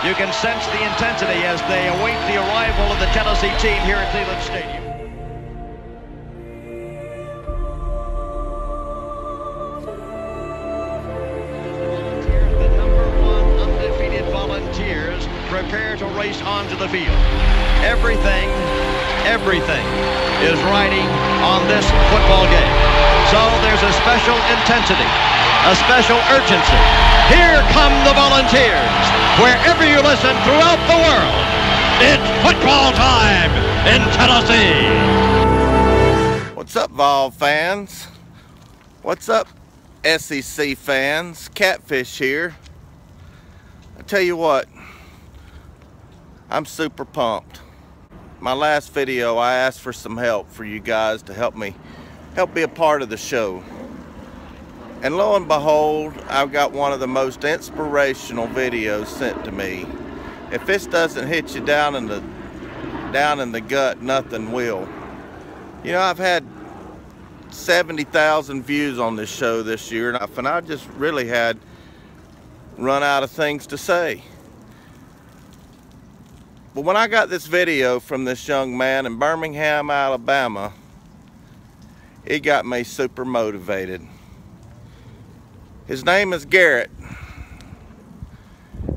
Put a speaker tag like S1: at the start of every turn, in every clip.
S1: You can sense the intensity as they await the arrival of the Tennessee team here at Cleveland Stadium. The #1 undefeated Volunteers prepare to race onto the field. Everything is riding on this football game. So there's a special intensity, a special urgency. Here come the Volunteers. Wherever you listen throughout the world, it's football time in Tennessee.
S2: What's up, Vol fans? What's up, SEC fans? Catfish here. I tell you what, I'm super pumped. My last video, I asked for some help for you guys to help be a part of the show. And lo and behold, I've got one of the most inspirational videos sent to me. If this doesn't hit you down in the gut, nothing will. You know, I've had 70,000 views on this show this year, and I just really had run out of things to say. But when I got this video from this young man in Birmingham, Alabama, it got me super motivated. His name is Garrett,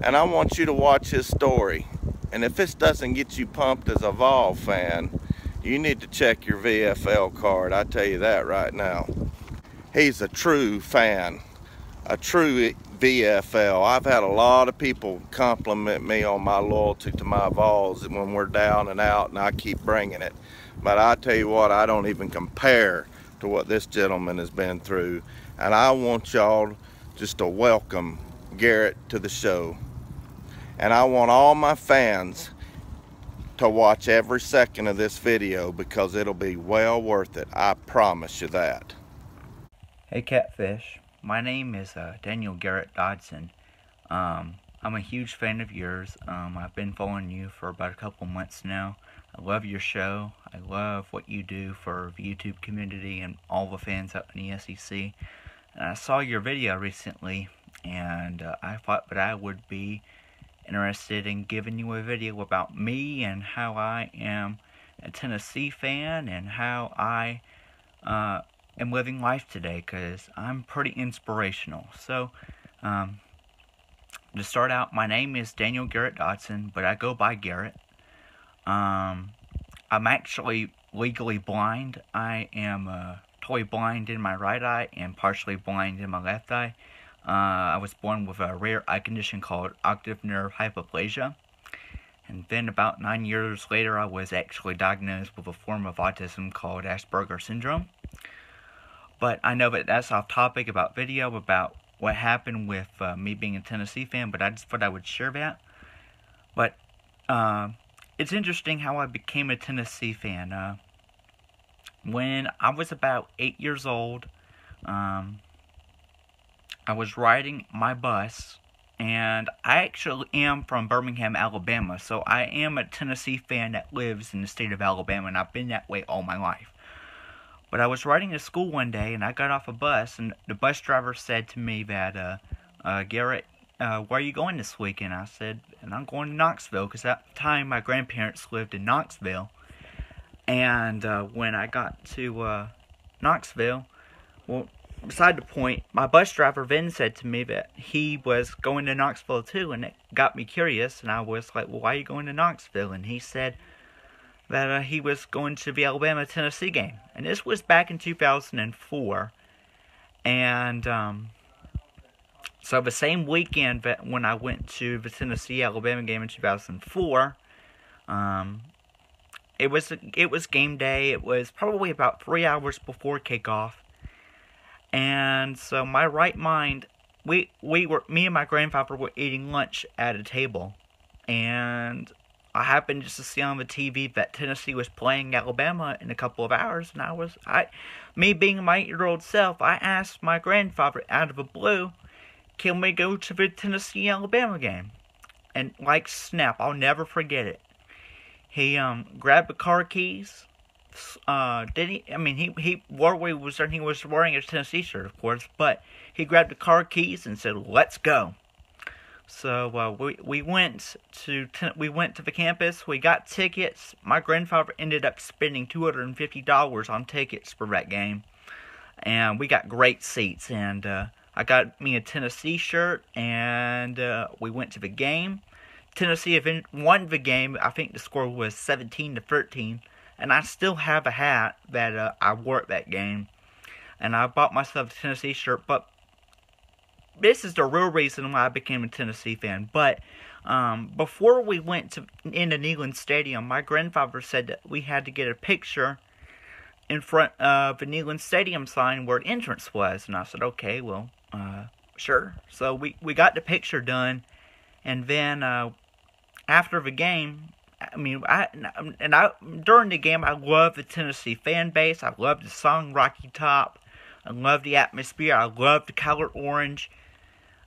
S2: and I want you to watch his story. And if this doesn't get you pumped as a Vol fan, you need to check your VFL card. I tell you that right now. He's a true fan, a true VFL. I've had a lot of people compliment me on my loyalty to my Vols when we're down and out, and I keep bringing it. But I tell you what, I don't even compare to what this gentleman has been through. And I want y'all just to welcome Garrett to the show. And I want all my fans to watch every second of this video, because it'll be well worth it. I promise you that.
S3: Hey Catfish, my name is Daniel Garrett Dodson. I'm a huge fan of yours. I've been following you for about a couple months now. I love your show. I love what you do for the YouTube community and all the fans out in the SEC. And I saw your video recently, and I thought that I would be interested in giving you a video about me and how I am a Tennessee fan and how I am living life today, because I'm pretty inspirational. So, to start out, my name is Daniel Garrett Dodson, but I go by Garrett. I'm actually legally blind. I am totally blind in my right eye and partially blind in my left eye. I was born with a rare eye condition called optic nerve hypoplasia. And then about 9 years later, I was actually diagnosed with a form of autism called Asperger's syndrome. But I know that that's off topic about video, about what happened with me being a Tennessee fan, but I just thought I would share that. But it's interesting how I became a Tennessee fan. When I was about 8 years old, I was riding my bus, and I actually am from Birmingham, Alabama, so I am a Tennessee fan that lives in the state of Alabama, and I've been that way all my life. But I was riding to school one day, and I got off a bus, and the bus driver said to me that, Garrett, where are you going this weekend? I said, and I'm going to Knoxville, because at the time my grandparents lived in Knoxville. And when I got to Knoxville, well, beside the point, my bus driver then said to me that he was going to Knoxville too, and it got me curious, and I was like, well, why are you going to Knoxville? And he said that he was going to the Alabama-Tennessee game. And this was back in 2004. And so the same weekend that when I went to the Tennessee-Alabama game in 2004, it was game day. It was probably about 3 hours before kickoff. And so my right mind, me and my grandfather were eating lunch at a table, and I happened just to see on the TV that Tennessee was playing Alabama in a couple of hours, and me being my 8-year-old self, I asked my grandfather out of the blue, can we go to the Tennessee-Alabama game? And like snap, I'll never forget it. He grabbed the car keys. Did he? I mean, he was wearing a Tennessee shirt, of course, but he grabbed the car keys and said, "Let's go." So we went to the campus. We got tickets. My grandfather ended up spending $250 on tickets for that game, and we got great seats. And I got me a Tennessee shirt, and we went to the game. Tennessee won the game. I think the score was 17-13, and I still have a hat that I wore at that game. And I bought myself a Tennessee shirt, but this is the real reason why I became a Tennessee fan. But before we went into Neyland Stadium, my grandfather said that we had to get a picture in front of the Neyland Stadium sign where the entrance was. And I said, okay, well, sure. So we got the picture done. And then after the game, during the game, I loved the Tennessee fan base. I loved the song Rocky Top. I loved the atmosphere. I loved the color orange.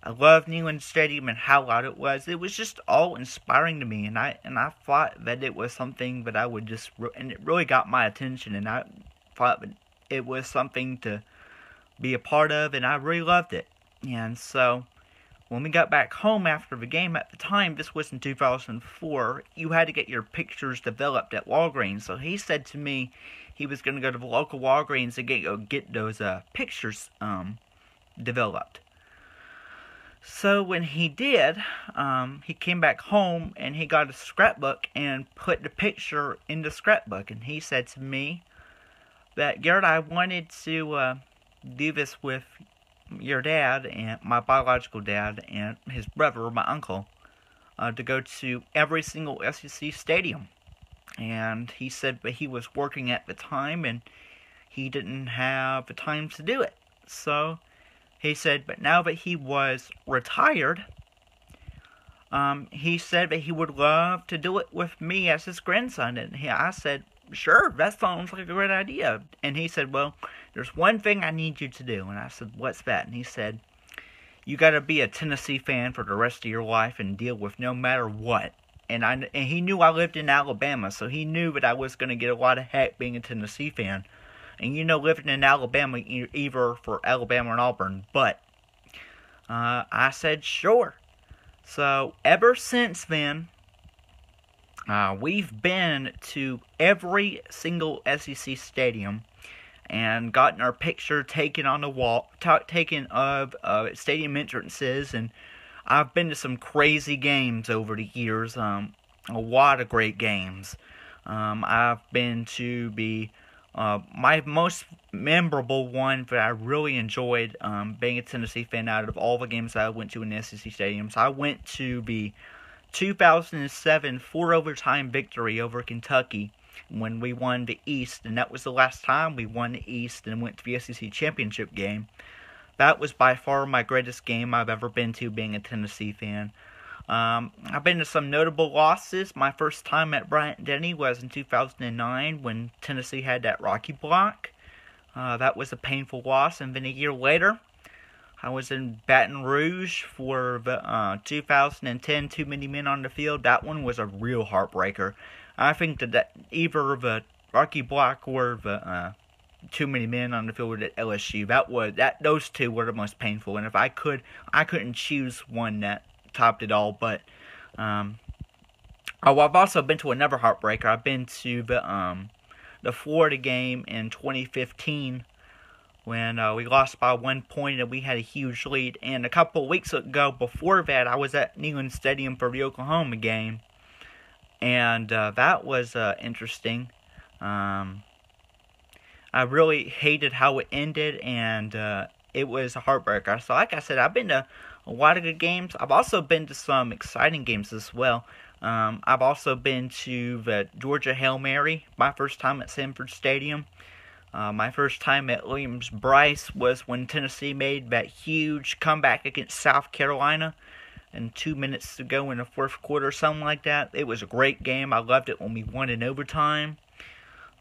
S3: I loved Neyland Stadium and how loud it was. It was just all inspiring to me, and I thought that it was something that I would and it really got my attention, and I thought that it was something to be a part of, and I really loved it. And so, when we got back home after the game, at the time, this was in 2004, you had to get your pictures developed at Walgreens. So he said to me he was going to go to the local Walgreens and get those pictures developed. So when he did, he came back home and he got a scrapbook and put the picture in the scrapbook. And he said to me that, Garrett, I wanted to do this with your dad and my biological dad and his brother, my uncle, to go to every single SEC stadium. And he said that he was working at the time and he didn't have the time to do it. So he said, but now that he was retired, he said that he would love to do it with me as his grandson. And I said, sure, that sounds like a great idea. And he said, well, there's one thing I need you to do. And I said, what's that? And he said, you got to be a Tennessee fan for the rest of your life and deal with no matter what. And he knew I lived in Alabama, so he knew that I was going to get a lot of heck being a Tennessee fan. And living in Alabama, either for Alabama or Auburn. But I said, sure. So ever since then, we've been to every single SEC stadium and gotten our picture taken on the wall, taken of stadium entrances. And I've been to some crazy games over the years, a lot of great games. I've been to my most memorable one that I really enjoyed being a Tennessee fan out of all the games that I went to in the SEC stadiums. I went to the 2007 4-overtime victory over Kentucky when we won the East, and that was the last time we won the East and went to the SEC championship game. That was by far my greatest game I've ever been to being a Tennessee fan. I've been to some notable losses. My first time at Bryant-Denny was in 2009 when Tennessee had that Rocky block. That was a painful loss. And then a year later, I was in Baton Rouge for the 2010 Too Many Men on the Field. That one was a real heartbreaker. I think that either the Rocky block or the Too Many Men on the Field at LSU, those two were the most painful. And if I couldn't choose one that topped it all. But I've also been to another heartbreaker. I've been to the Florida game in 2015 when we lost by 1 point and we had a huge lead. And a couple of weeks ago before that, I was at Neyland Stadium for the Oklahoma game, and that was interesting. I really hated how it ended, and it was a heartbreaker. So like I said, I've been to a lot of good games. I've also been to some exciting games as well. I've also been to the Georgia Hail Mary, my first time at Sanford Stadium. My first time at Williams-Brice was when Tennessee made that huge comeback against South Carolina and 2 minutes to go in the fourth quarter, something like that. It was a great game. I loved it when we won in overtime.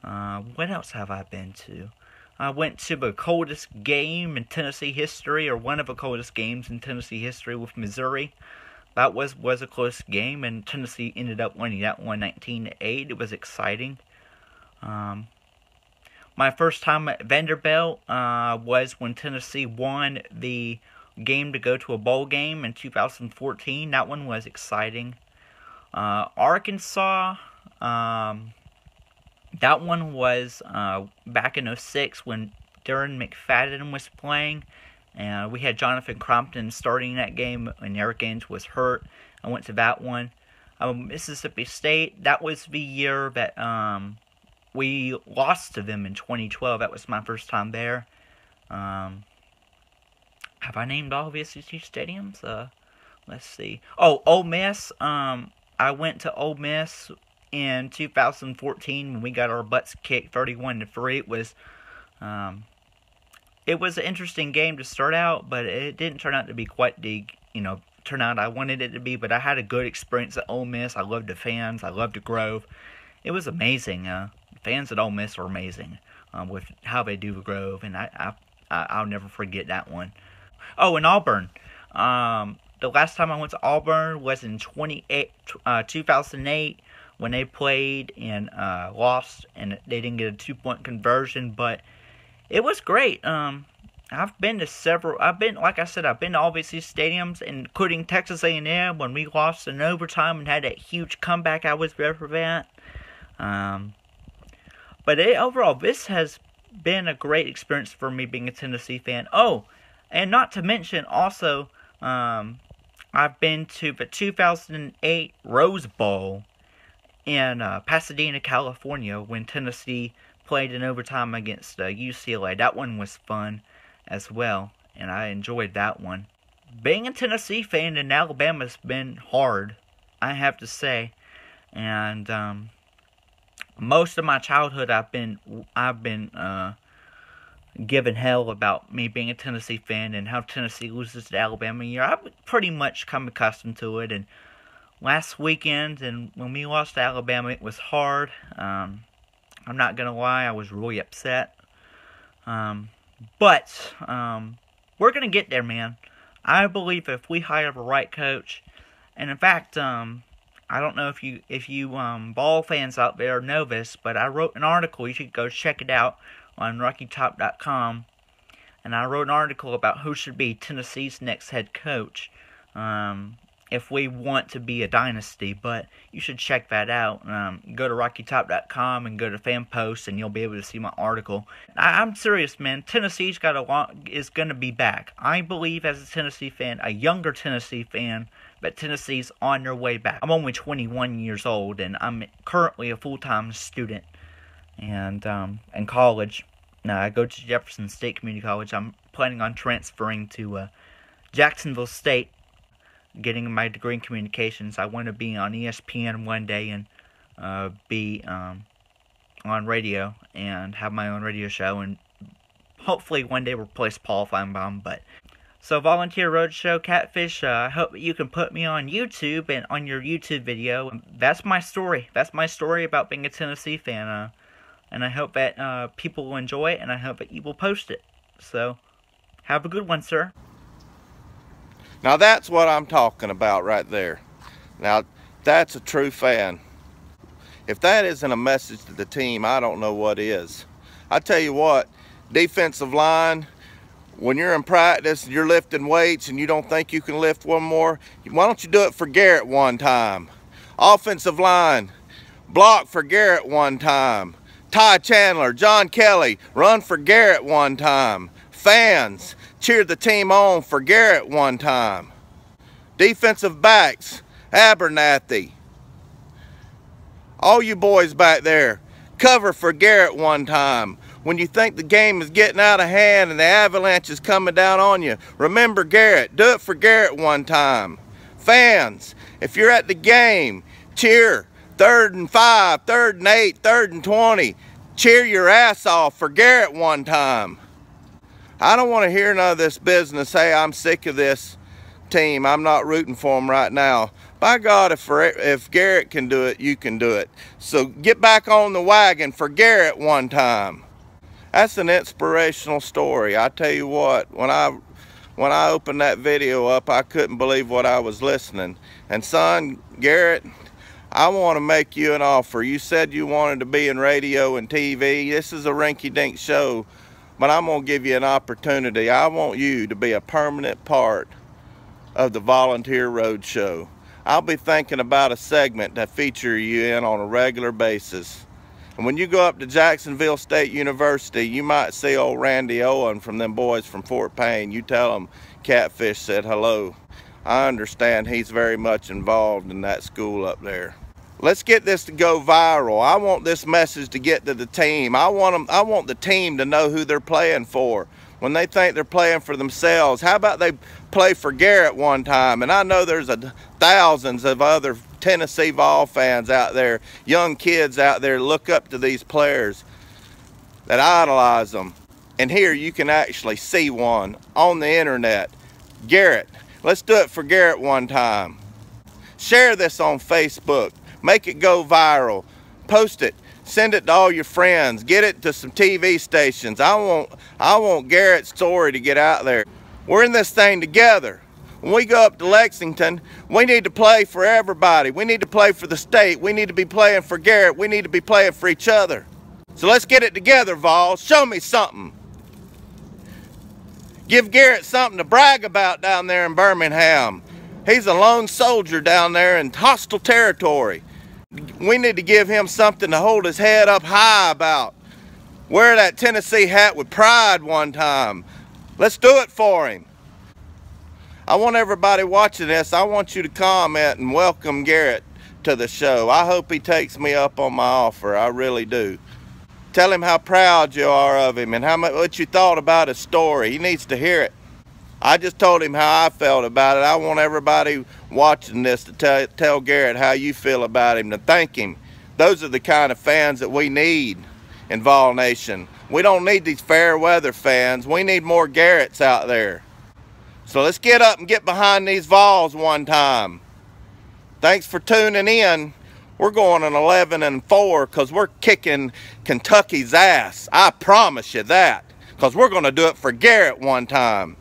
S3: What else have I been to? I went to the coldest game in Tennessee history, or one of the coldest games in Tennessee history, with Missouri. That was a close game, and Tennessee ended up winning that one 19-8. It was exciting. My first time at Vanderbilt was when Tennessee won the game to go to a bowl game in 2014. That one was exciting. Arkansas, that one was back in 06 when Darren McFadden was playing. And we had Jonathan Crompton starting that game, and Eric Gaines was hurt. I went to that one. Mississippi State, that was the year that we lost to them in 2012. That was my first time there. Have I named all the SEC stadiums? Let's see. Oh, Ole Miss. I went to Ole Miss in 2014 when we got our butts kicked 31-3. It was an interesting game to start out, but it didn't turn out to be quite the turnout I wanted it to be. But I had a good experience at Ole Miss. I loved the fans. I loved the Grove. It was amazing. Fans at Ole Miss are amazing with how they do the Grove, and I'll never forget that one. Oh, and Auburn. The last time I went to Auburn was in 2008 when they played and lost, and they didn't get a 2-point conversion, but it was great. I've been to like I said, I've been to all these stadiums, including Texas A&M when we lost in overtime and had that huge comeback. I was there for that. But overall, this has been a great experience for me being a Tennessee fan. Oh, and not to mention also, I've been to the 2008 Rose Bowl in Pasadena, California, when Tennessee played in overtime against UCLA. That one was fun as well, and I enjoyed that one. Being a Tennessee fan in Alabama has been hard, I have to say, and most of my childhood I've been given hell about me being a Tennessee fan and how Tennessee loses to Alabama year. I've pretty much come accustomed to it, and last weekend and when we lost to Alabama, it was hard. I'm not gonna lie, I was really upset. But we're gonna get there, man. I believe if we hire the right coach, and in fact, I don't know if you ball fans out there know this, but I wrote an article. You should go check it out on RockyTop.com, and I wrote an article about who should be Tennessee's next head coach. If we want to be a dynasty, but you should check that out. Go to RockyTop.com and go to fan posts, and you'll be able to see my article. I'm serious, man. Tennessee's is going to be back. I believe, as a Tennessee fan, a younger Tennessee fan, that Tennessee's on their way back. I'm only 21 years old, and I'm currently a full-time student, and in college. Now, I go to Jefferson State Community College. I'm planning on transferring to Jacksonville State, getting my degree in communications. I want to be on ESPN one day and be on radio and have my own radio show, and hopefully one day replace Paul Feinbaum. But so, Volunteer Roadshow Catfish, I hope you can put me on YouTube and on your YouTube video. That's my story. That's my story about being a Tennessee fan. And I hope that people will enjoy it, and I hope that you will post it. So, have a good one, sir.
S2: Now that's what I'm talking about right there. Now that's a true fan. If that isn't a message to the team, I don't know what is. I tell you what, defensive line, when you're in practice and you're lifting weights and you don't think you can lift one more, why don't you do it for Garrett one time? Offensive line, block for Garrett one time. Ty Chandler, John Kelly, run for Garrett one time. Fans, cheer the team on for Garrett one time. Defensive backs, Abernathy. All you boys back there, cover for Garrett one time. When you think the game is getting out of hand and the avalanche is coming down on you, remember Garrett. Do it for Garrett one time. Fans, if you're at the game, cheer. 3rd and 5, 3rd and 8, 3rd and 20. Cheer your ass off for Garrett one time. I don't want to hear none of this business. Hey, I'm sick of this team. I'm not rooting for them right now. By God, if Garrett can do it, you can do it. So get back on the wagon for Garrett one time. That's an inspirational story. I tell you what, when I opened that video up, I couldn't believe what I was listening. And son, Garrett, I want to make you an offer. You said you wanted to be in radio and TV. This is a rinky-dink show, but I'm going to give you an opportunity. I want you to be a permanent part of the Volunteer Roadshow. I'll be thinking about a segment to feature you in on a regular basis. And when you go up to Jacksonville State University, you might see old Randy Owen from them boys from Fort Payne. You tell them Catfish said hello. I understand he's very much involved in that school up there. Let's get this to go viral. I want this message to get to the team. I want the team to know who they're playing for. When they think they're playing for themselves, how about they play for Garrett one time? And I know there's thousands of other Tennessee Vol fans out there, young kids out there look up to these players that idolize them. And here you can actually see one on the internet. Garrett, let's do it for Garrett one time. Share this on Facebook. Make it go viral. Post it. Send it to all your friends. Get it to some TV stations. I want Garrett's story to get out there. We're in this thing together. When we go up to Lexington, we need to play for everybody. We need to play for the state. We need to be playing for Garrett. We need to be playing for each other. So let's get it together, Vols. Show me something. Give Garrett something to brag about down there in Birmingham. He's a lone soldier down there in hostile territory. We need to give him something to hold his head up high about. Wear that Tennessee hat with pride one time. Let's do it for him. I want everybody watching this, I want you to comment and welcome Garrett to the show. I hope he takes me up on my offer. I really do. Tell him how proud you are of him and what you thought about his story. He needs to hear it. I just told him how I felt about it. I want everybody watching this to tell Garrett how you feel about him, to thank him. Those are the kind of fans that we need in Vol Nation. We don't need these fair weather fans. We need more Garretts out there. So let's get up and get behind these Vols one time. Thanks for tuning in. We're going an 11-4 because we're kicking Kentucky's ass. I promise you that, because we're going to do it for Garrett one time.